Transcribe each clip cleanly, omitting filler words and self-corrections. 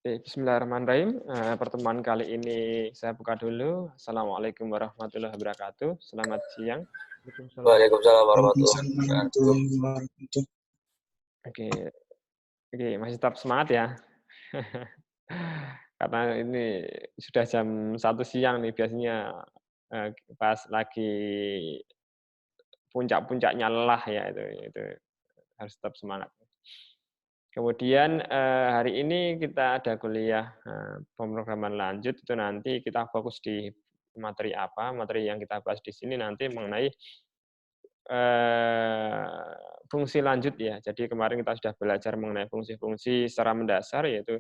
Bismillahirrahmanirrahim. Pertemuan kali ini saya buka dulu. Assalamualaikum warahmatullahi wabarakatuh. Selamat siang. Waalaikumsalam. Waalaikumsalam warahmatullahi Waalaikumsalam wabarakatuh. warahmatullahi wabarakatuh. Oke, oke, masih tetap semangat ya. Karena ini sudah jam 1 siang nih, biasanya pas lagi puncak-puncaknya lelah ya itu harus tetap semangat. Kemudian hari ini kita ada kuliah pemrograman lanjut, itu nanti kita fokus di materi apa, materi yang kita bahas di sini nanti mengenai fungsi lanjut ya. Jadi kemarin kita sudah belajar mengenai fungsi-fungsi secara mendasar, yaitu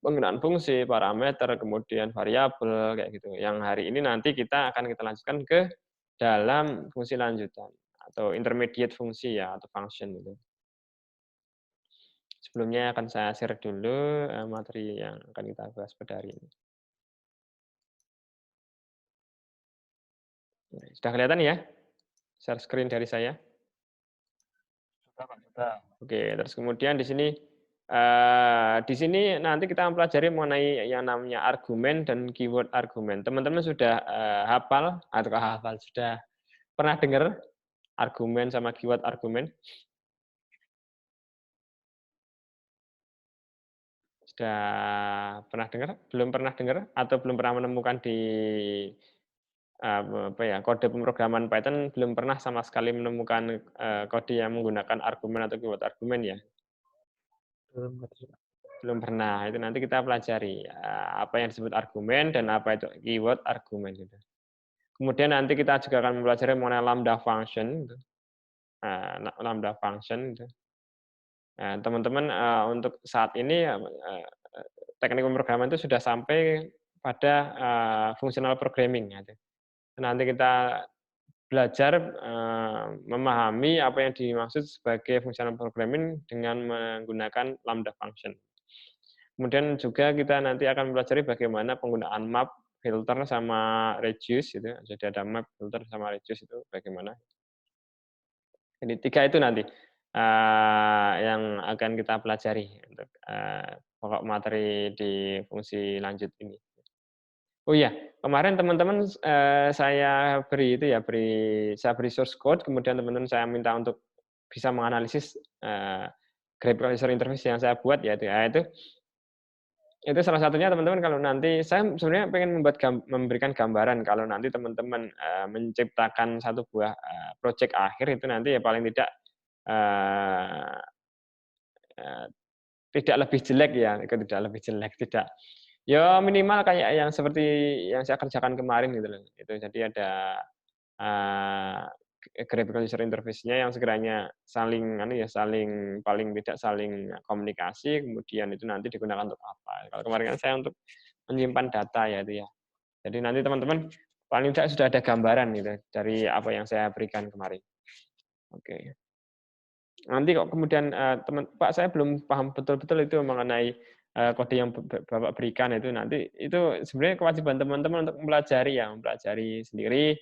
penggunaan fungsi, parameter, kemudian variabel kayak gitu. Yang hari ini nanti kita akan lanjutkan ke dalam fungsi lanjutan atau intermediate fungsi ya, atau function gitu. Sebelumnya akan saya share dulu materi yang akan kita bahas pada hari ini. Sudah kelihatan ya? Share screen dari saya. Sudah, Pak, sudah. Oke, terus kemudian di sini nanti kita mempelajari mengenai yang namanya argumen dan keyword argumen. Teman-teman sudah hafal atau sudah pernah dengar argumen sama keyword argumen? Sudah pernah dengar? Belum pernah dengar? Atau belum pernah menemukan di kode pemrograman Python, belum pernah sama sekali menemukan kode yang menggunakan argumen atau keyword argumen ya? Belum ngerti, Pak. Belum pernah. Itu nanti kita pelajari apa yang disebut argumen dan apa itu keyword argumen gitu. Kemudian nanti kita juga akan mempelajari mengenai lambda function gitu. Lambda function gitu. Nah, teman-teman untuk saat ini teknik pemrograman itu sudah sampai pada functional programming gitu. Nanti kita belajar memahami apa yang dimaksud sebagai functional programming dengan menggunakan lambda function. Kemudian juga kita nanti akan mempelajari bagaimana penggunaan map, filter, sama reduce gitu. Jadi ada map, filter, sama reduce itu bagaimana. Jadi 3 itu nanti yang akan kita pelajari untuk pokok materi di fungsi lanjut ini. Oh iya, kemarin teman-teman saya beri source code, kemudian teman-teman saya minta untuk bisa menganalisis graphical user interface yang saya buat ya itu salah satunya teman-teman. Kalau nanti saya sebenarnya pengen memberikan gambaran kalau nanti teman-teman menciptakan satu buah project akhir itu nanti ya paling tidak eh, eh, tidak lebih jelek ya, tidak lebih jelek, tidak. Ya minimal kayak yang seperti yang saya kerjakan kemarin gitu loh. Itu jadi ada eee, graphical user interface-nya yang sekiranya saling paling tidak saling komunikasi, kemudian itu nanti digunakan untuk apa. Kalau kemarin kan saya untuk menyimpan data ya itu ya. Jadi nanti teman-teman paling tidak sudah ada gambaran gitu dari apa yang saya berikan kemarin. Oke. Nanti kok kemudian, Pak saya belum paham betul-betul itu mengenai, kode yang Bapak berikan itu nanti itu sebenarnya kewajiban teman-teman untuk mempelajari sendiri,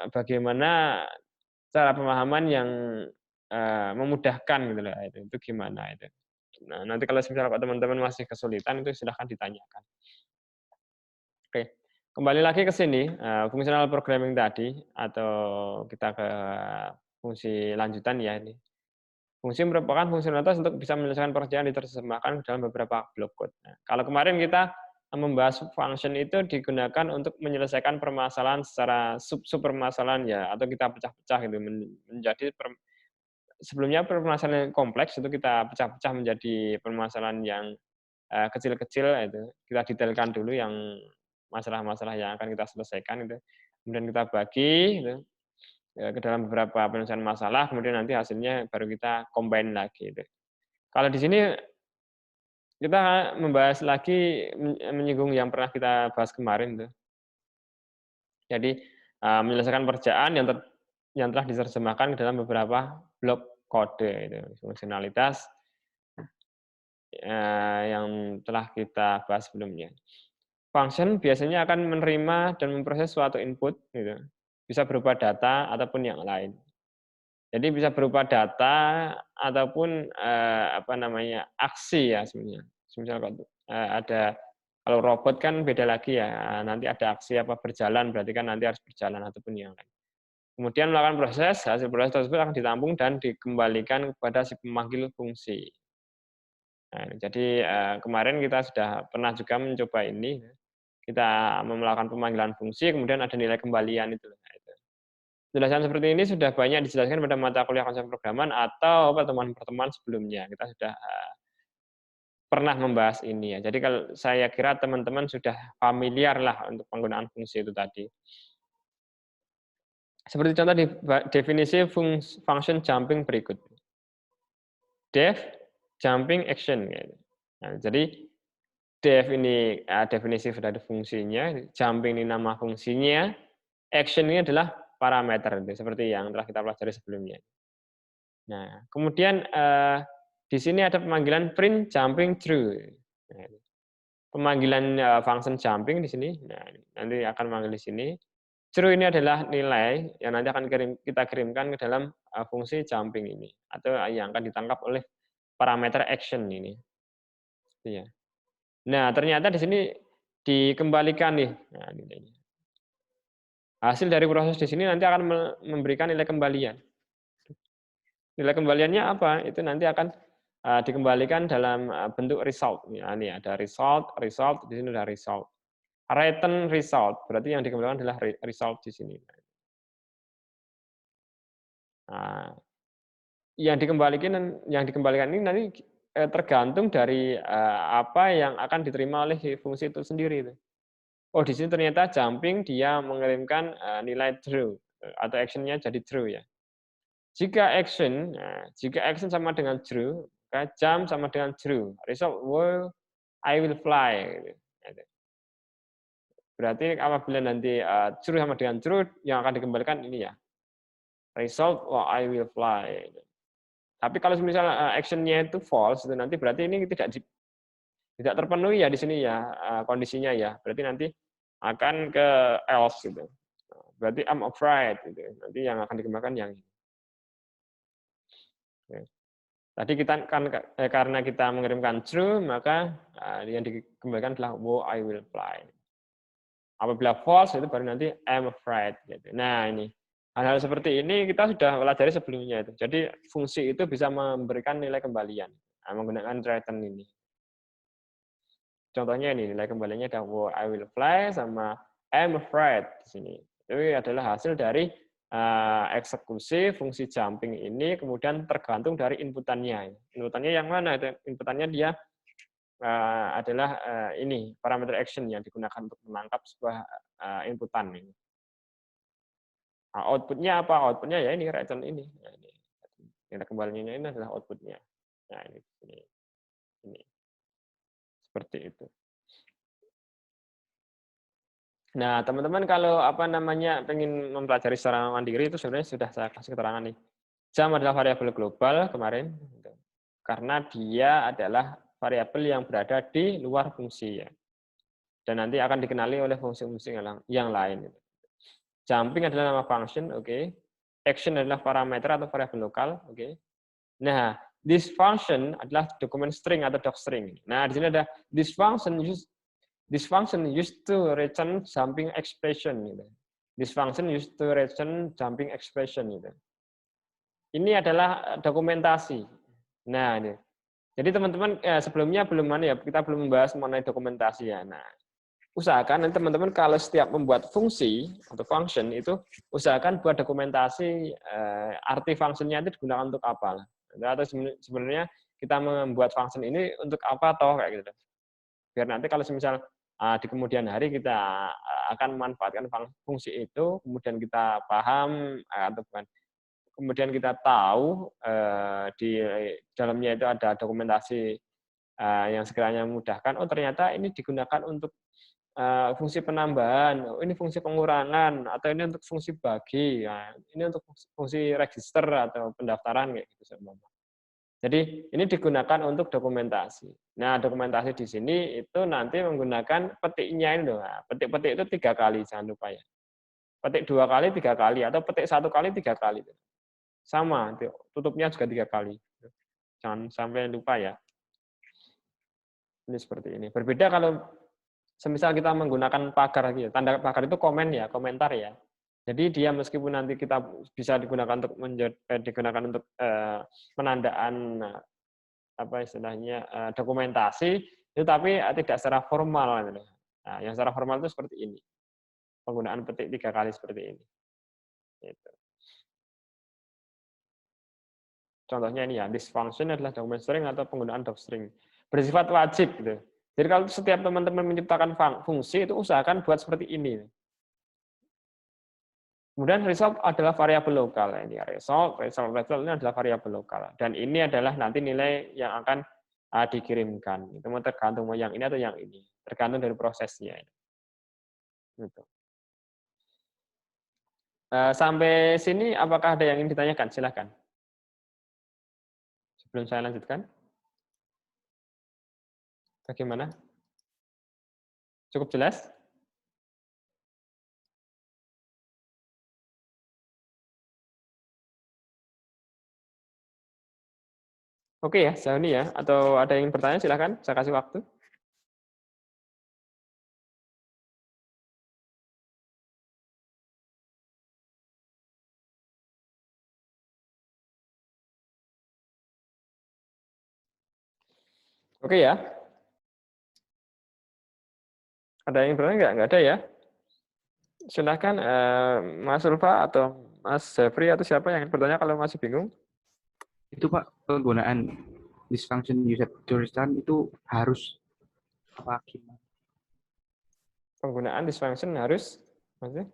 bagaimana cara pemahaman yang, memudahkan gitu loh, itu gimana itu. Nah, nanti kalau misalnya teman-teman masih kesulitan itu silahkan ditanyakan. Oke, kembali lagi ke sini, fungsional programming tadi atau kita ke fungsi lanjutan ya ini. Fungsi merupakan fungsionalitas untuk bisa menyelesaikan pekerjaan diterjemahkan dalam beberapa blok kode. Nah, kalau kemarin kita membahas function itu digunakan untuk menyelesaikan permasalahan secara sub permasalahan ya, atau kita pecah-pecah gitu menjadi sebelumnya permasalahan yang kompleks itu kita pecah-pecah menjadi permasalahan yang kecil-kecil itu. Kita detailkan dulu yang masalah-masalah yang akan kita selesaikan itu. Kemudian kita bagi gitu, ke dalam beberapa penyelesaian masalah, kemudian nanti hasilnya baru kita combine lagi itu. Kalau di sini kita membahas lagi menyinggung yang pernah kita bahas kemarin tuh. Jadi, menyelesaikan pekerjaan yang telah diterjemahkan ke dalam beberapa blok kode itu, fungsionalitas yang telah kita bahas sebelumnya. Function biasanya akan menerima dan memproses suatu input gitu, bisa berupa data ataupun yang lain. Jadi bisa berupa data ataupun aksi ya sebenarnya. Misal ada kalau robot kan beda lagi ya. Nanti ada aksi berjalan berarti kan nanti harus berjalan ataupun yang lain. Kemudian melakukan proses, hasil proses tersebut akan ditampung dan dikembalikan kepada si pemanggil fungsi. Nah, jadi kemarin kita sudah pernah juga mencoba ini. Kita melakukan pemanggilan fungsi, kemudian ada nilai kembalian itu. Penjelasan seperti ini sudah banyak dijelaskan pada mata kuliah konsep programan atau pertemuan-pertemuan sebelumnya. Kita sudah pernah membahas ini ya. Jadi kalau saya kira teman-teman sudah familiar lah untuk penggunaan fungsi itu tadi. Seperti contoh di definisi function jumping berikut. Def, jumping action. Nah, jadi def ini definisi dari fungsinya, jumping ini nama fungsinya, action ini adalah parameter, seperti yang telah kita pelajari sebelumnya. Nah, kemudian di sini ada pemanggilan print jumping true. Nah, pemanggilan function jumping di sini, nah, nanti akan manggil di sini. True ini adalah nilai yang nanti akan kita kirimkan ke dalam fungsi jumping ini, atau yang akan ditangkap oleh parameter action ini. Ya. Nah, ternyata di sini dikembalikan nih. Nah, nilainya. Hasil dari proses di sini nanti akan memberikan nilai kembalian. Nilai kembaliannya apa? Itu nanti akan dikembalikan dalam bentuk result. Ya, ini ada result, di sini ada result. Return result, berarti yang dikembalikan adalah result di sini. Nah, yang dikembalikan ini nanti tergantung dari apa yang akan diterima oleh fungsi itu sendiri. Oh, di sini ternyata jumping dia mengirimkan nilai true atau action-nya jadi true ya. Jika action sama dengan true, maka jump sama dengan true. Result, I will fly. Berarti apabila nanti true sama dengan true, yang akan dikembalikan ini ya. Result, I will fly. Tapi kalau misalnya action-nya itu false, itu nanti berarti ini tidak terpenuhi ya di sini ya kondisinya ya. Berarti nanti akan ke else gitu. Berarti I'm afraid gitu. Nanti yang akan dikembalikan yang ini. Tadi kita kan karena kita mengirimkan true, maka yang dikembalikan adalah I will fly. Apabila false itu baru nanti I'm afraid gitu. Nah, ini hal-hal seperti ini kita sudah pelajari sebelumnya itu. Jadi fungsi itu bisa memberikan nilai kembalian menggunakan return ini. Contohnya ini nilai kembaliannya ada I will fly sama I'm afraid di sini. Itu adalah hasil dari eksekusi fungsi jumping ini kemudian tergantung dari inputannya. Inputannya yang mana? Inputannya dia adalah ini parameter action yang digunakan untuk menangkap sebuah inputan ini. Nah, outputnya apa? Outputnya ya ini return ini. Nah, ini. Nilai kembaliannya ini adalah outputnya. Nah ini. Seperti itu. Nah, teman-teman kalau pengen mempelajari secara mandiri itu sebenarnya sudah saya kasih keterangan nih. Jam adalah variabel global kemarin, karena dia adalah variabel yang berada di luar fungsi ya. Dan nanti akan dikenali oleh fungsi-fungsi yang lain. Jumping adalah nama function, oke. Action adalah parameter atau variabel lokal, oke. Nah, this function adalah dokumen string atau docstring. Nah, di sini ada this function used to return jumping expression. Gitu. This function used to return jumping expression. Gitu. Ini adalah dokumentasi. Nah, ini. Jadi teman-teman sebelumnya kita belum membahas mengenai dokumentasi ya. Nah, usahakan nanti teman-teman kalau setiap membuat fungsi atau function itu usahakan buat dokumentasi arti fungsinya itu digunakan untuk apa. Atau sebenarnya kita membuat function ini untuk apa toh kayak gitu. Biar nanti kalau misal di kemudian hari kita akan memanfaatkan fungsi itu, kemudian kita paham atau bukan, kemudian kita tahu di dalamnya itu ada dokumentasi yang sekiranya memudahkan. Oh ternyata ini digunakan untuk fungsi penambahan, oh, ini fungsi pengurangan, atau ini untuk fungsi bagi, ya, ini untuk fungsi register atau pendaftaran kayak gitu. Jadi ini digunakan untuk dokumentasi. Nah dokumentasi di sini itu nanti menggunakan petiknya ini loh. Petik-petik itu 3 kali, jangan lupa ya. Petik 2 kali, 3 kali, atau petik 1 kali, 3 kali. sama, tutupnya juga 3 kali. Jangan sampai lupa ya. Ini seperti ini. Berbeda kalau semisal kita menggunakan pagar lagi, tanda pagar itu komen ya, komentar ya. Jadi dia meskipun nanti kita bisa digunakan untuk penandaan apa istilahnya dokumentasi, itu tapi tidak secara formal. Gitu. Nah, yang secara formal itu seperti ini. Penggunaan petik 3 kali seperti ini. Gitu. Contohnya ini ya, this function adalah document string atau penggunaan docstring. Bersifat wajib. Gitu. Jadi kalau setiap teman-teman menciptakan fungsi, itu usahakan buat seperti ini. Kemudian result adalah variabel lokal. Ini result ini adalah variabel lokal. Dan ini adalah nanti nilai yang akan dikirimkan. Itu mau tergantung mau yang ini atau yang ini. Tergantung dari prosesnya. Gitu. Sampai sini apakah ada yang ingin ditanyakan? Silakan. Sebelum saya lanjutkan. Bagaimana? Cukup jelas? Oke ya, sejauh ini ya. Atau ada yang ingin bertanya, silakan. Saya kasih waktu. Oke ya. Ada yang bertanya nggak? Nggak ada ya. Silakan Mas Ulfa atau Mas Jeffrey atau siapa yang ingin bertanya kalau masih bingung. Itu Pak, penggunaan this function user tulisan itu harus apa gimana? Penggunaan this function harus, maksudnya?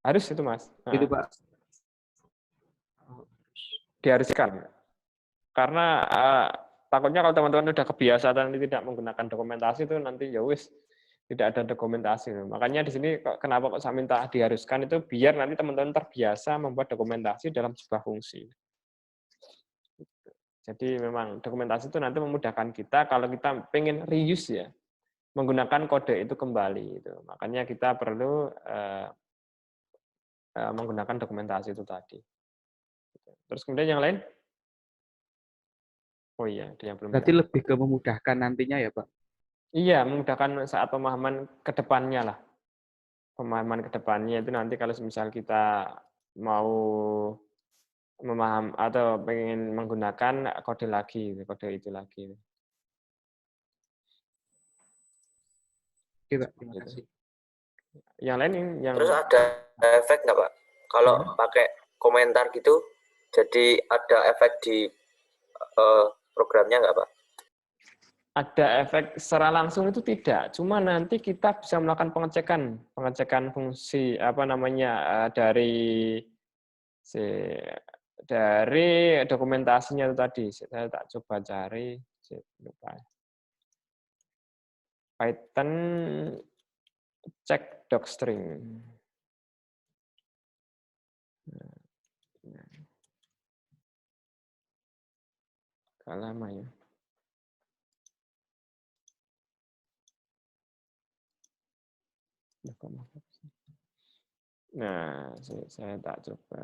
Harus itu Mas. Itu Pak. Diharuskan. Karena takutnya kalau teman-teman sudah kebiasaan tidak menggunakan dokumentasi itu nanti ya wis tidak ada dokumentasi. Makanya di sini kenapa kok saya minta diharuskan itu biar nanti teman-teman terbiasa membuat dokumentasi dalam sebuah fungsi. Jadi memang dokumentasi itu nanti memudahkan kita kalau kita pengen reuse ya, menggunakan kode itu kembali. Itu. Makanya kita perlu menggunakan dokumentasi itu tadi. Terus kemudian yang lain? Oh iya, ada yang belum. Berarti lebih ke memudahkan nantinya ya Pak? Iya, memudahkan saat pemahaman ke depannya lah. Pemahaman ke depannya itu nanti kalau misal kita mau memaham atau pengen menggunakan kode lagi, kode itu lagi. Oke Pak, terima kasih. Yang lain yang Terus ada efek nggak Pak? Kalau pakai komentar gitu, jadi ada efek di programnya nggak Pak? ada efek secara langsung itu tidak, cuma nanti kita bisa melakukan pengecekan fungsi apa namanya dari dokumentasinya itu tadi. Saya tak coba cari, lupa. Python check docstring. Agak lama ya. Nah, saya tak coba.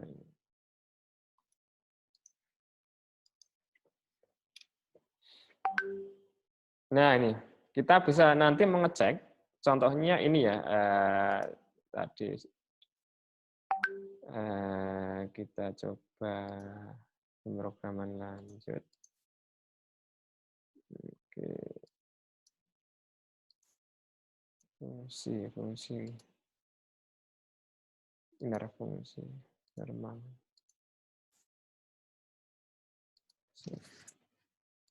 Nah, ini kita bisa nanti mengecek. Contohnya ini ya, tadi kita coba pemrograman lanjut. Oke. Fungsi. Inner fungsi, normal.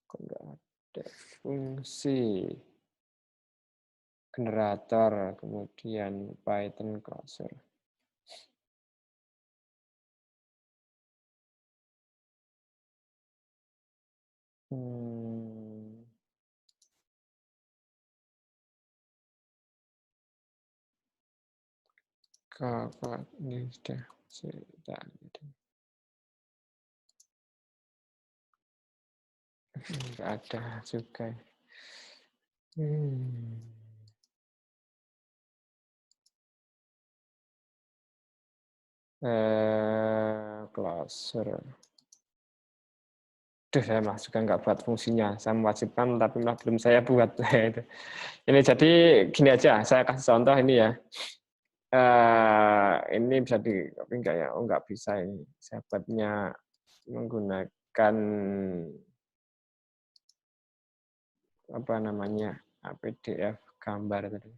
Kok enggak ada fungsi generator, kemudian Python cursor. Kakak ini sudah enggak ada juga. Closure. Duh, saya mah juga nggak buat fungsinya. Saya mewajibkan, tapi malah belum saya buat. Ini jadi gini aja, saya kasih contoh ini ya. Ini bisa di copy nggak ya? Oh, nggak bisa ini. Saya buatnya menggunakan apa namanya PDF gambar tadi.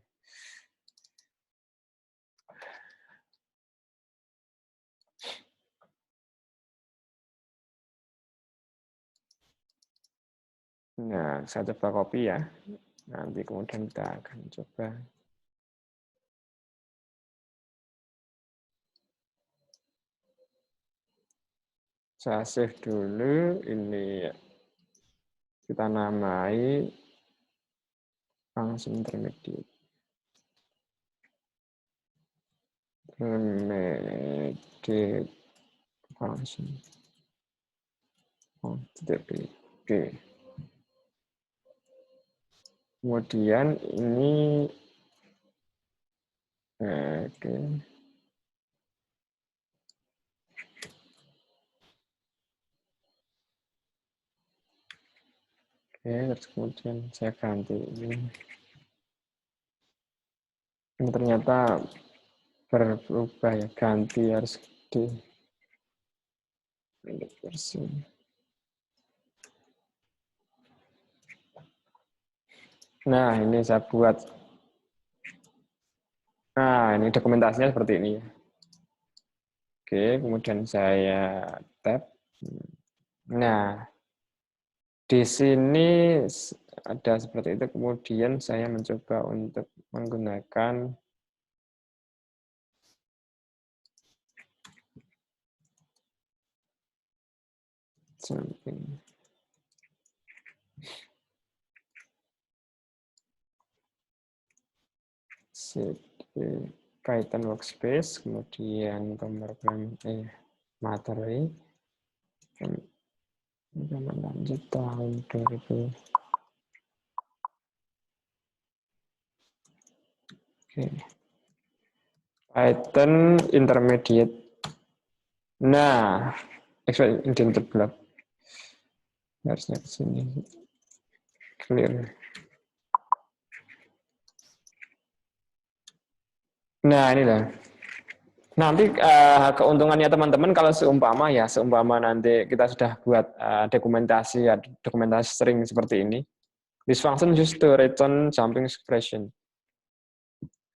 Nah, saya coba copy ya. Nanti kemudian kita akan coba. Saya save dulu. Ini kita namai function intermediate. Intermediate function. Oh, oke. Kemudian ini oke. Terus kemudian saya ganti ini. Ini ternyata berubah ya, ganti harus di versi. Nah, ini saya buat. Nah, ini dokumentasinya seperti ini. Oke, kemudian saya tab. Nah, di sini ada seperti itu. Kemudian saya mencoba untuk menggunakan jumping. Python workspace, kemudian pemrogram materi, kemudian lanjut tahun 2000. Oke. Python intermediate. Nah, indented block. Harusnya ke sini. Clear. Nah, inilah. Nanti keuntungannya teman-teman kalau seumpama nanti kita sudah buat dokumentasi string seperti ini. This function used to return jumping expression.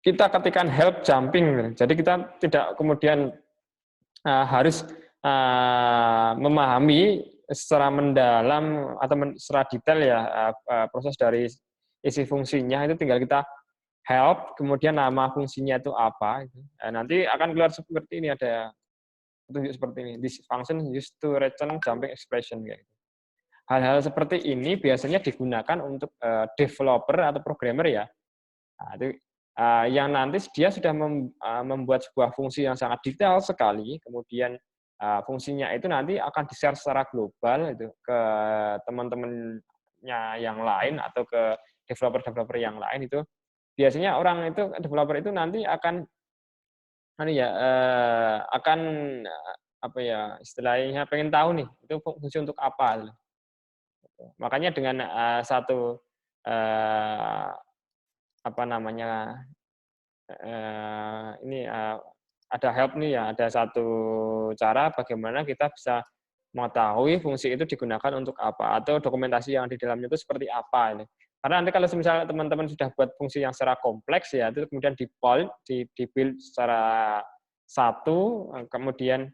Kita ketikkan help jumping, jadi kita tidak kemudian harus memahami secara mendalam atau secara detail ya proses dari isi fungsinya, itu tinggal kita help, kemudian nama fungsinya itu apa. Nanti akan keluar seperti ini, ada petunjuk seperti ini. This function used to return jumping expression. Hal-hal seperti ini biasanya digunakan untuk developer atau programmer ya. Nah, itu, yang nanti dia sudah membuat sebuah fungsi yang sangat detail sekali, kemudian fungsinya itu nanti akan di-share secara global itu ke teman-temannya yang lain atau ke developer-developer yang lain. Itu biasanya orang itu, developer itu nanti akan akan apa ya, istilahnya pengen tahu nih itu fungsi untuk apa. Makanya dengan satu apa namanya ini ada help nih ya, ada satu cara bagaimana kita bisa mengetahui fungsi itu digunakan untuk apa, atau dokumentasi yang di dalamnya itu seperti apa ini. Karena nanti kalau misalnya teman-teman sudah buat fungsi yang secara kompleks ya, itu kemudian di-build secara satu, kemudian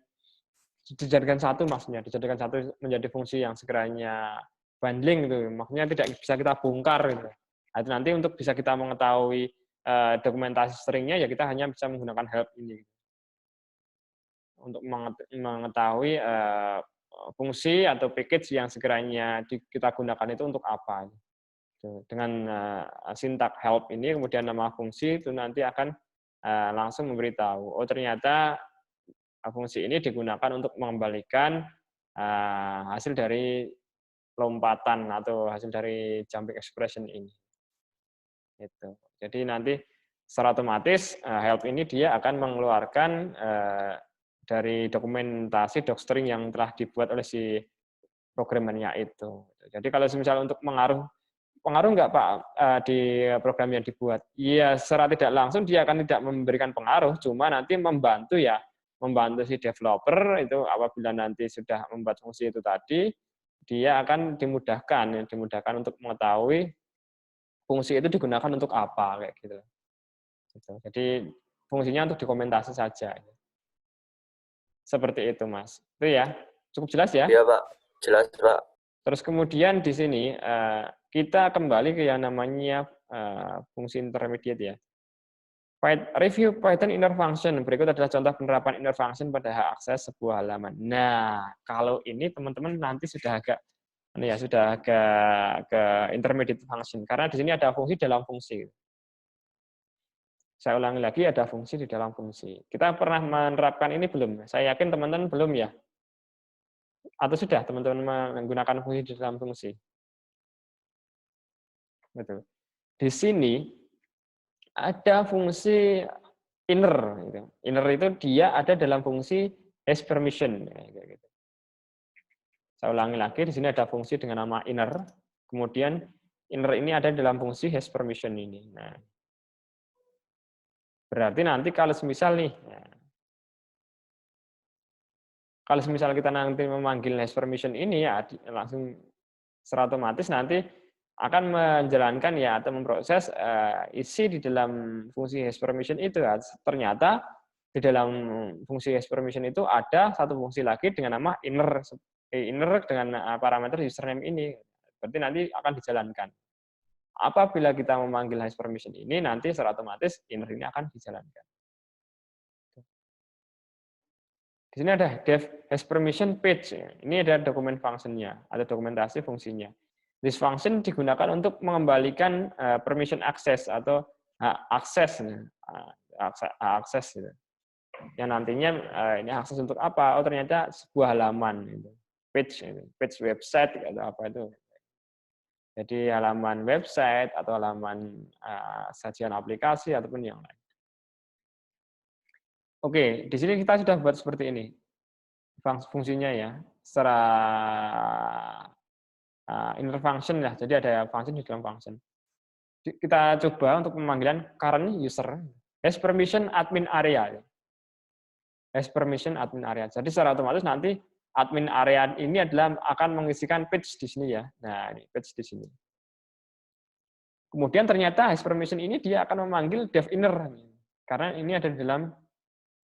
dijadikan satu, maksudnya dijadikan satu menjadi fungsi yang sekiranya bundling gitu, maksudnya tidak bisa kita bongkar gitu. Nah, itu nanti untuk bisa kita mengetahui dokumentasi stringnya ya kita hanya bisa menggunakan help ini untuk mengetahui fungsi atau package yang sekiranya kita gunakan itu untuk apa. Dengan sintak help ini kemudian nama fungsi itu nanti akan langsung memberitahu, oh ternyata fungsi ini digunakan untuk mengembalikan hasil dari lompatan atau hasil dari jumping expression ini. Itu. Jadi nanti secara otomatis help ini dia akan mengeluarkan dari dokumentasi docstring yang telah dibuat oleh si programmernya itu. Jadi kalau misalnya untuk pengaruh nggak Pak di program yang dibuat? Iya, secara tidak langsung dia akan tidak memberikan pengaruh, cuma nanti membantu si developer itu apabila nanti sudah membuat fungsi itu tadi, dia akan dimudahkan untuk mengetahui fungsi itu digunakan untuk apa kayak gitu. Jadi fungsinya untuk dokumentasi saja. Seperti itu, Mas. Itu ya. Cukup jelas ya? Iya, Pak. Jelas, Pak. Terus kemudian di sini kita kembali ke yang namanya fungsi intermediate ya. Review Python inner function. Berikut adalah contoh penerapan inner function pada hak akses sebuah halaman. Nah, kalau ini teman-teman nanti sudah agak ke intermediate function karena di sini ada fungsi dalam fungsi. Saya ulangi lagi, ada fungsi di dalam fungsi. Kita pernah menerapkan ini belum? Saya yakin teman-teman belum ya? Atau sudah teman-teman menggunakan fungsi di dalam fungsi? Betul. Di sini ada fungsi inner. Inner itu dia ada dalam fungsi has permission. Saya ulangi lagi, di sini ada fungsi dengan nama inner. Kemudian inner ini ada dalam fungsi has permission ini. Nah, berarti nanti kalau semisal kita nanti memanggil has permission ini ya langsung secara otomatis nanti akan menjalankan ya atau memproses isi di dalam fungsi has permission itu ya. Ternyata di dalam fungsi has permission itu ada satu fungsi lagi dengan nama inner dengan parameter username ini. Berarti nanti akan dijalankan. Apabila kita memanggil has permission ini, nanti secara otomatis inner ini akan dijalankan. Di sini ada dev has permission page. Ini ada dokumen function-nya, ada dokumentasi fungsinya. This function digunakan untuk mengembalikan permission access atau akses. Gitu. Yang nantinya ini akses untuk apa? Oh ternyata sebuah halaman. Gitu. Page website atau apa itu. Jadi halaman website atau halaman sajian aplikasi ataupun yang lain. Oke, di sini kita sudah buat seperti ini. Fungsinya ya, secara inner function ya. Jadi ada function di dalam function. Kita coba untuk pemanggilan current user has permission admin area. Has permission admin area. Jadi secara otomatis nanti admin area ini adalah akan mengisikan page di sini ya. Nah, ini page di sini. Kemudian ternyata has permission ini dia akan memanggil dev inner karena ini ada di dalam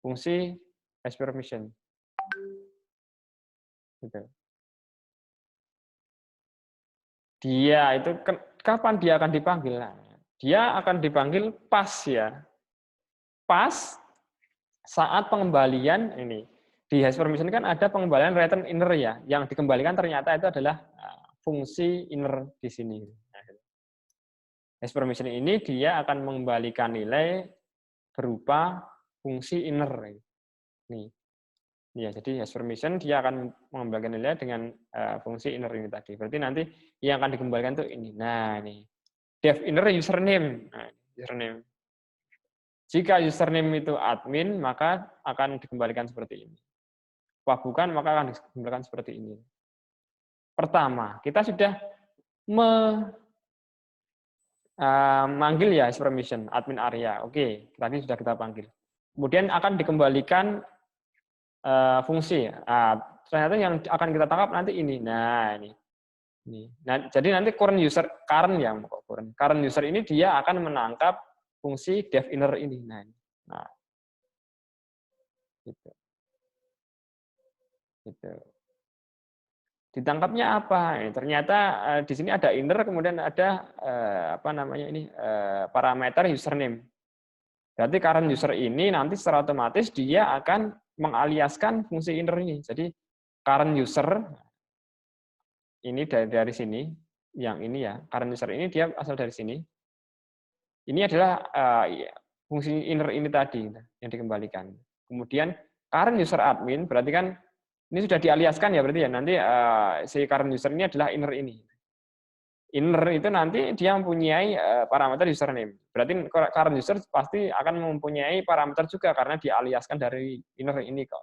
fungsi has permission. Gitu. Dia itu kapan dia akan dipanggil? Nah, dia akan dipanggil pas ya. Pas saat pengembalian ini. Di has permission kan ada pengembalian return inner ya, yang dikembalikan ternyata itu adalah fungsi inner di sini. Has permission ini dia akan mengembalikan nilai berupa fungsi inner. Nih. Ya, jadi has permission dia akan mengembalikan nilai dengan fungsi inner ini tadi. Berarti nanti yang akan dikembalikan itu ini. Nah, ini dev inner username. Nah, username. Jika username itu admin, maka akan dikembalikan seperti ini. Wah, bukan, maka akan dikembalikan seperti ini. Pertama, kita sudah memanggil ya has permission, admin area. Oke, tadi sudah kita panggil. Kemudian akan dikembalikan fungsi. Ternyata yang akan kita tangkap nanti ini. Nah, ini. Nah, jadi nanti current user ini dia akan menangkap fungsi dev inner ini. Nah, gitu. Gitu. Ditangkapnya apa? Ternyata di sini ada inner, kemudian ada parameter username. Berarti current user ini nanti secara otomatis dia akan mengaliaskan fungsi inner ini. Jadi current user ini dari sini, yang ini ya, current user ini dia asal dari sini. Ini adalah fungsi inner ini tadi yang dikembalikan. Kemudian current user admin berarti kan ini sudah dialiaskan ya berarti ya, nanti si current user ini adalah inner ini. Inner itu nanti dia mempunyai parameter username. Berarti current user pasti akan mempunyai parameter juga karena dialiaskan dari inner ini kok.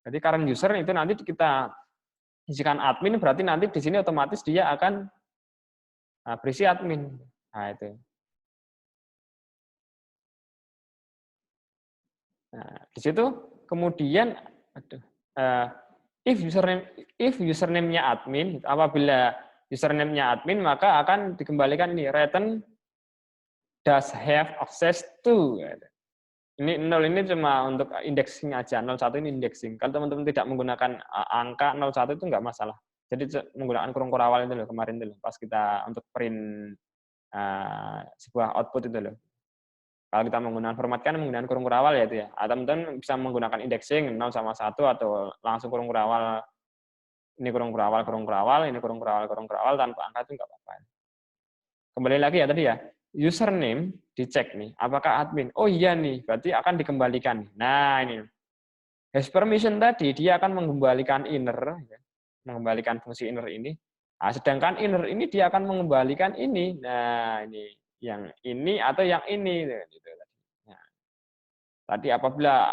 Jadi current user itu nanti kita isikan admin, berarti nanti di sini otomatis dia akan berisi admin. Nah, itu. Nah, di situ kemudian if username-nya admin, apabila username-nya admin maka akan dikembalikan ini return does have access to. Ini 0 ini cuma untuk indexing aja, 01 ini indexing. Kalau teman-teman tidak menggunakan angka 01 itu nggak masalah. Jadi menggunakan kurung kurawal itu loh kemarin itu loh, pas kita untuk print sebuah output itu loh. Kalau kita menggunakan format kan menggunakan kurung kurawal ya itu ya. Teman-teman bisa menggunakan indexing 0 sama 1 atau langsung kurung kurawal. Ini kurung kurawal, ini kurung kurawal tanpa angka itu nggak apa-apa. Kembali lagi ya tadi ya, username dicek nih, apakah admin? Oh iya nih, berarti akan dikembalikan. Nah ini, has permission tadi dia akan mengembalikan inner, ya, mengembalikan fungsi inner ini. Nah, sedangkan inner ini dia akan mengembalikan ini. Nah ini, yang ini atau yang ini. Gitu. Nah, tadi apabila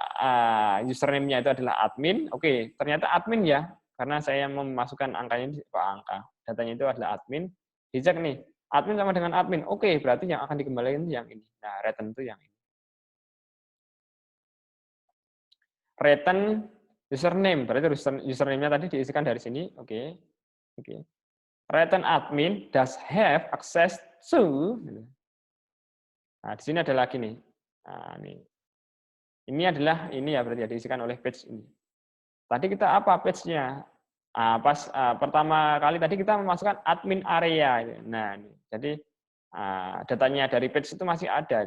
username-nya itu adalah admin, oke, ternyata admin ya, karena saya memasukkan angkanya di angka, datanya itu adalah admin, dicek nih. Admin sama dengan admin. Oke, berarti yang akan dikembalikan yang ini. Nah, return itu yang ini. Return username. Berarti username-nya tadi diisikan dari sini. Oke. Oke. Return admin does have access to. Nah, di sini ada lagi nih. Nah, ini. Ini adalah ini ya berarti ya diisikan oleh page ini. Tadi kita apa page-nya? Pas pertama kali tadi kita memasukkan admin area. Nah, ini. Jadi datanya dari page itu masih ada.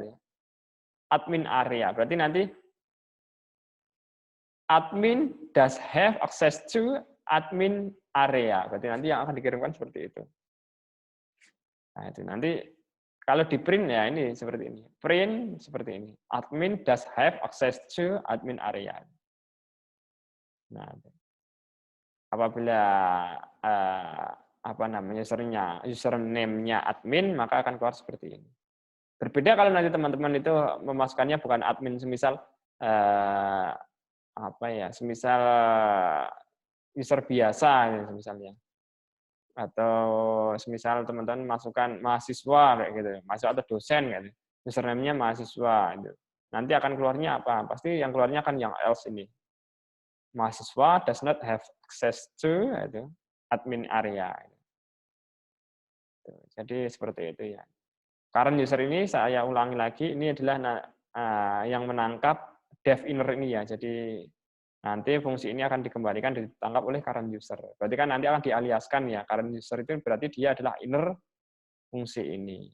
Admin area. Berarti nanti admin does have access to admin area. Berarti nanti yang akan dikirimkan seperti itu. Nah, itu nanti kalau di print ya ini seperti ini. Print seperti ini. Admin does have access to admin area. Nah, apabila apa namanya username-nya admin, maka akan keluar seperti ini. Berbeda kalau nanti teman-teman itu memasukkannya bukan admin, semisal apa ya, semisal user biasa misalnya, atau semisal teman-teman masukkan mahasiswa kayak gitu, mahasiswa atau dosen gitu, username-nya mahasiswa gitu. Nanti akan keluarnya apa? Pasti yang keluarnya akan yang else ini. Mahasiswa does not have access to itu admin area. Jadi seperti itu ya. Current user ini saya ulangi lagi, ini adalah yang menangkap dev inner ini ya. Jadi nanti fungsi ini akan dikembalikan ditangkap oleh current user. Berarti kan nanti akan dialiaskan ya. Current user itu berarti dia adalah inner fungsi ini.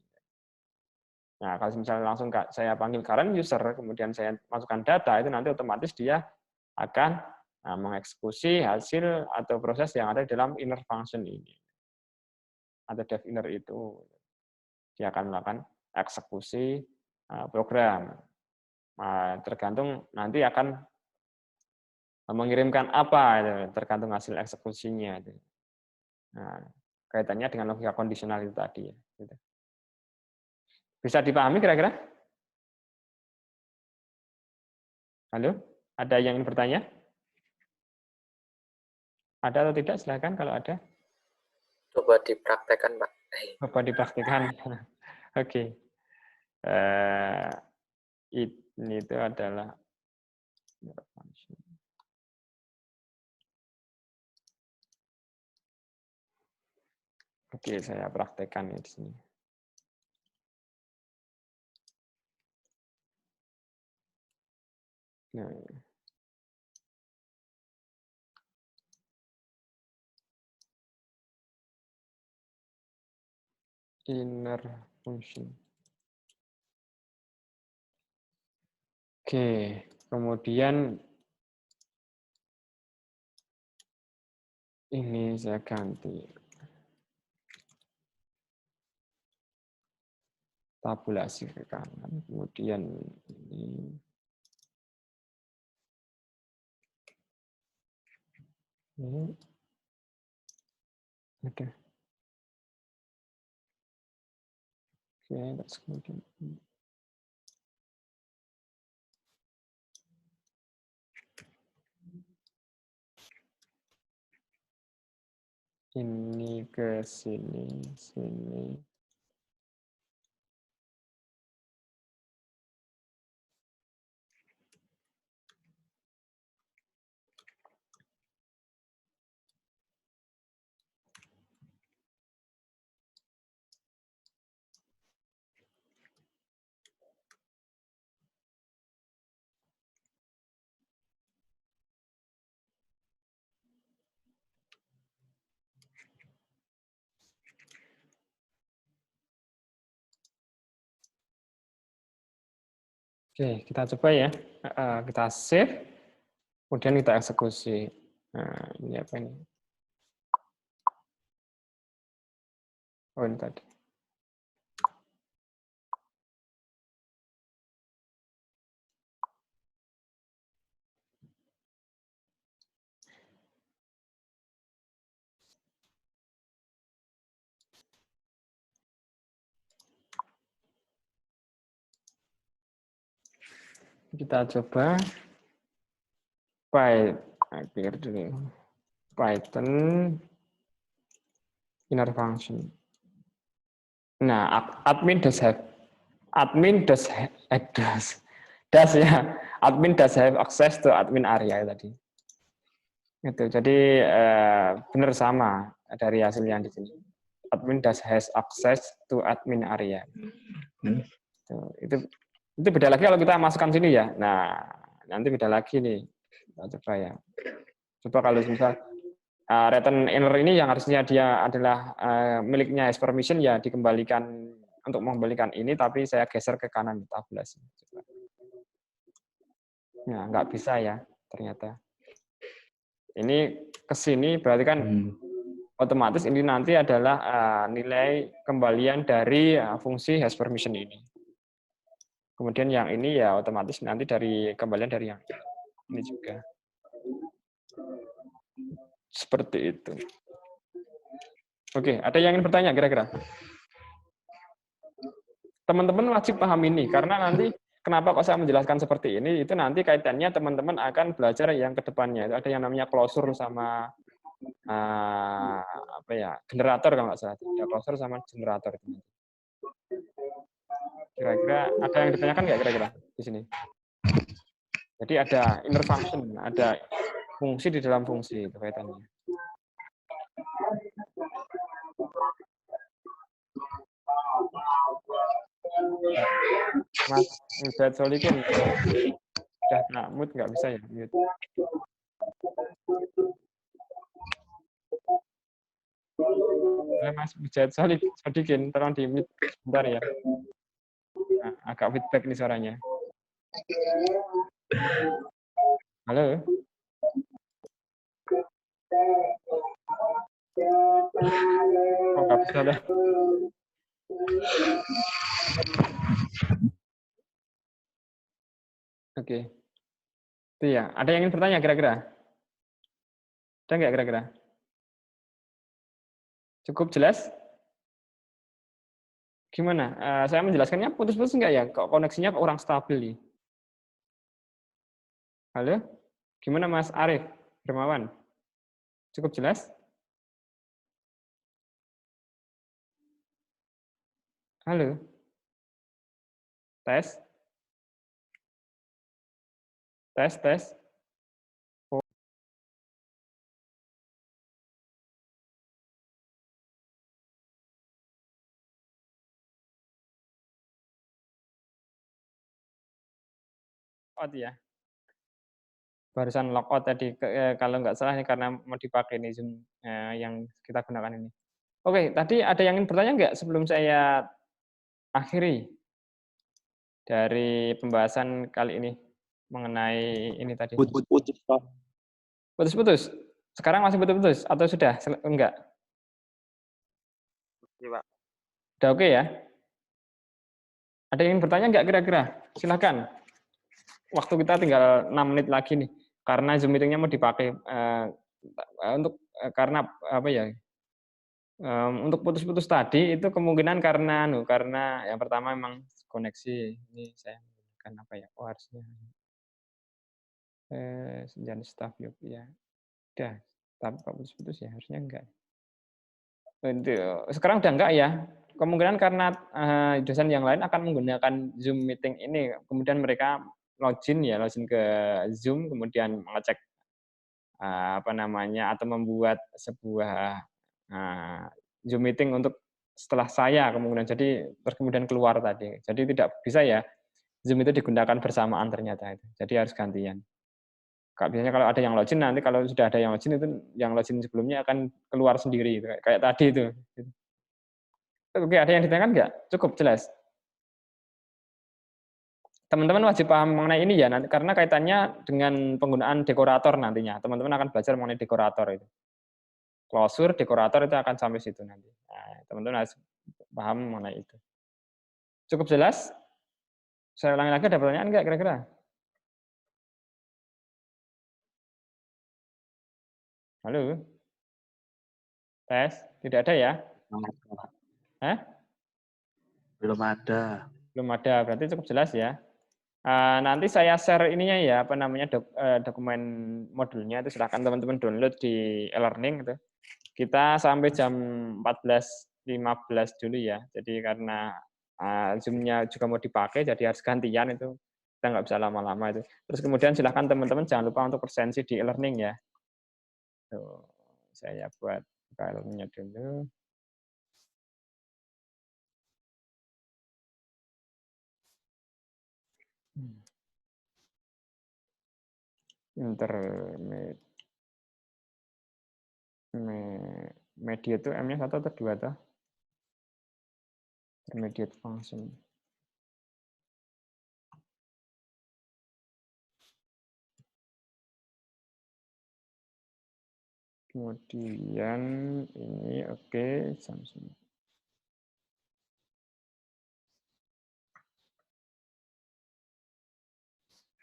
Nah, kalau misalnya langsung saya panggil current user, kemudian saya masukkan data, itu nanti otomatis dia akan mengeksekusi hasil atau proses yang ada dalam inner function ini. Atau dev inner itu. Dia akan melakukan eksekusi program. Tergantung nanti akan mengirimkan apa, tergantung hasil eksekusinya. Nah, kaitannya dengan logika kondisional itu tadi. Bisa dipahami kira-kira? Halo? Ada yang ingin bertanya? Ada atau tidak? Silakan kalau ada. Coba dipraktekkan, Pak. Coba dipraktikkan. Oke. Ini itu adalah oke, saya praktekkan ya di sini. Nah, inner function. Oke, kemudian ini saya ganti. Tabulasi ke kanan, kemudian ini. Oke. Oke, terus kemudian Ini ke sini, sini. Oke, kita coba ya. Kita save, kemudian kita eksekusi. Nah, ini apa ini? Oh, ini tadi. Kita coba Python inner function. Nah, admin does have admin does have access to admin area tadi. Itu. Jadi benar sama dari hasil yang di sini. Admin does has access to admin area. Itu beda lagi kalau kita masukkan sini ya. Nah, nanti beda lagi nih. Kita coba ya. Coba kalau misal return inner ini yang harusnya dia adalah miliknya has permission ya dikembalikan untuk mengembalikan ini, tapi saya geser ke kanan tabulasi. Nah, nggak bisa ya ternyata. Ini ke sini berarti kan otomatis ini nanti adalah nilai kembalian dari fungsi has permission ini. Kemudian yang ini ya otomatis nanti dari kembalian dari yang ini juga. Seperti itu. Oke, ada yang ingin bertanya kira-kira? Teman-teman wajib paham ini, karena nanti kenapa kok saya menjelaskan seperti ini, itu nanti kaitannya teman-teman akan belajar yang ke depannya. Ada yang namanya closure sama apa ya, generator kalau nggak salah. Ada closure sama generator. Kira-kira ada yang ditanyakan nggak kira-kira di sini? Jadi ada inner function, ada fungsi di dalam fungsi itu kaitannya. Mas Ubed Solikin udah kena mute nggak bisa ya mute. Mas Ubed Solikin tolong di mute bentar ya. Nah, agak feedback nih suaranya. Halo. Oh, nggak bisa dah. Oke. Itu ya. Ada yang ingin bertanya kira-kira? Ada nggak kira-kira? Cukup jelas? Gimana? Saya menjelaskannya putus-putus nggak ya? Kok koneksinya kurang stabil nih? Halo? Gimana Mas Arief Hermawan? Cukup jelas? Halo? Tes? Tes, tes? Oh. Out ya? Barusan lockout tadi, kalau nggak salah ini karena mau dipakai nih Zoom yang kita gunakan ini. Oke, tadi ada yang ingin bertanya nggak sebelum saya akhiri dari pembahasan kali ini mengenai ini tadi? Putus-putus? Sekarang masih putus-putus atau sudah? Enggak? Iya, Pak. Udah oke ya? Ada yang ingin bertanya nggak kira-kira? Silakan. Waktu kita tinggal 6 menit lagi nih. Karena Zoom meeting-nya mau dipakai karena apa ya? Untuk putus-putus tadi itu kemungkinan karena yang pertama memang koneksi ini saya menggunakan apa ya? Oh, harusnya senjata staff yuk ya. Udah, tapi kok putus-putus ya harusnya enggak. Sekarang udah enggak ya. Kemungkinan karena dosen yang lain akan menggunakan Zoom meeting ini, kemudian mereka login ke Zoom, kemudian mengecek apa namanya, atau membuat sebuah Zoom meeting untuk setelah saya kemungkinan. Jadi terus kemudian keluar tadi. Jadi tidak bisa ya Zoom itu digunakan bersamaan ternyata itu. Jadi harus gantian. Biasanya kalau ada yang login, nanti kalau sudah ada yang login itu yang login sebelumnya akan keluar sendiri kayak tadi itu. Oke, ada yang ditanyakan nggak? Cukup jelas. Teman-teman wajib paham mengenai ini ya, nanti karena kaitannya dengan penggunaan dekorator nantinya. Teman-teman akan belajar mengenai dekorator itu. Closure, dekorator itu akan sampai situ nanti. Nah, teman-teman harus paham mengenai itu. Cukup jelas? Saya ulangi lagi, ada pertanyaan nggak kira-kira? Halo? Tes? Tidak ada ya? Hah? Belum ada. Belum ada, berarti cukup jelas ya. Nanti saya share ininya ya, apa namanya, dokumen modulnya itu silahkan teman-teman download di e-learning itu. Kita sampai jam 14.15 dulu ya. Jadi karena Zoom-nya juga mau dipakai, jadi harus gantian itu. Kita nggak bisa lama-lama itu. Terus kemudian silahkan teman-teman jangan lupa untuk presensi di e-learning ya. Tuh, saya buat filenya dulu. Intermediate. Media itu M-nya 1 atau 2 toh? Intermediate function. Kemudian ini oke, Samsung.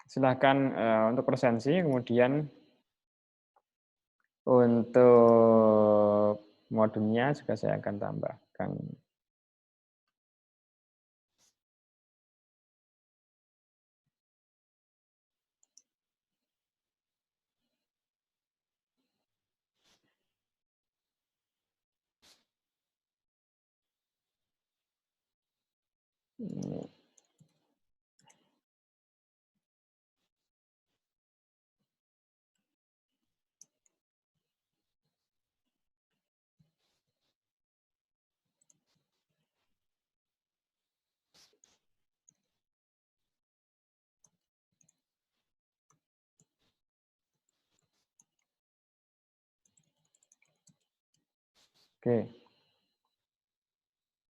Silahkan untuk presensi, kemudian untuk modulnya juga saya akan tambahkan. Ini. Oke.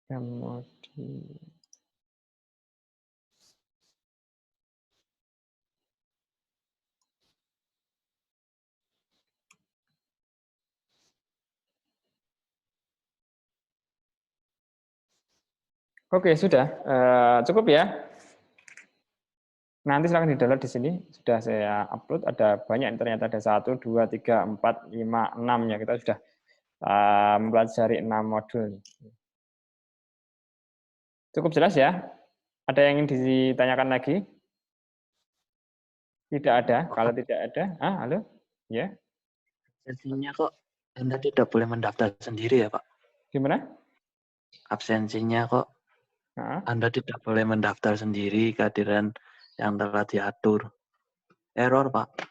Kemudian oke, sudah. Cukup ya. Nanti silahkan di-download di sini. Sudah saya upload. Ada banyak, ternyata ada 1, 2, 3, 4, 5, 6 ya. Kita sudah mempelajari 6 modul. Cukup jelas ya? Ada yang ingin ditanyakan lagi? Tidak ada. Kalau tidak ada, halo? Ya. Absensinya kok Anda tidak boleh mendaftar sendiri ya, Pak? Gimana? Absensinya kok Anda tidak boleh mendaftar sendiri kehadiran yang telah diatur. Error, Pak.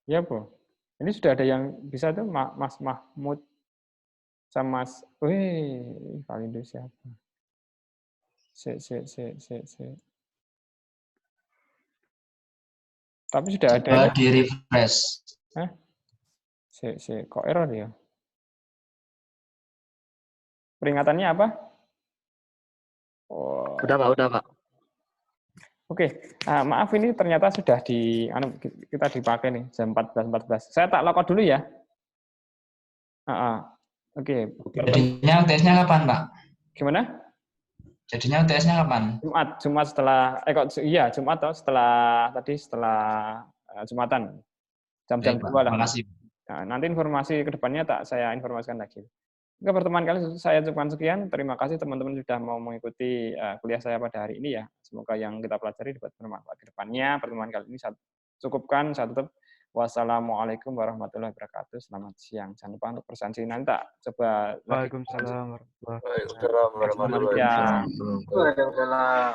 Ya, Bu. Ini sudah ada yang bisa tuh, Mas Mahmud sama Mas. Wih, kali itu siapa? Tapi sudah ada. Coba di refresh. Kok error ya? Peringatannya apa? Oh. Udah, Pak. Oke, maaf ini ternyata sudah kita dipakai nih jam 14.14. Saya tak logout dulu ya. Oke. Jadinya UTS-nya kapan, Pak? Gimana? Jadinya UTS-nya kapan? Jumat setelah Jumat toh setelah Jumatan. Jam-jam 2 lah. Makasih. Nah, nanti informasi ke depannya saya informasikan lagi. Oke, pertemuan kali saya cukupkan sekian. Terima kasih teman-teman sudah mau mengikuti kuliah saya pada hari ini ya. Semoga yang kita pelajari dapat bermanfaat ke depannya. Pertemuan kali ini saya cukupkan, saya tutup. Wassalamualaikum warahmatullahi wabarakatuh. Selamat siang. Jangan lupa untuk presentasi nanti coba lagi. Waalaikumsalam warahmatullahi Waalaikumsalam warahmatullahi Selamat siang. wabarakatuh. Waalaikumsalam.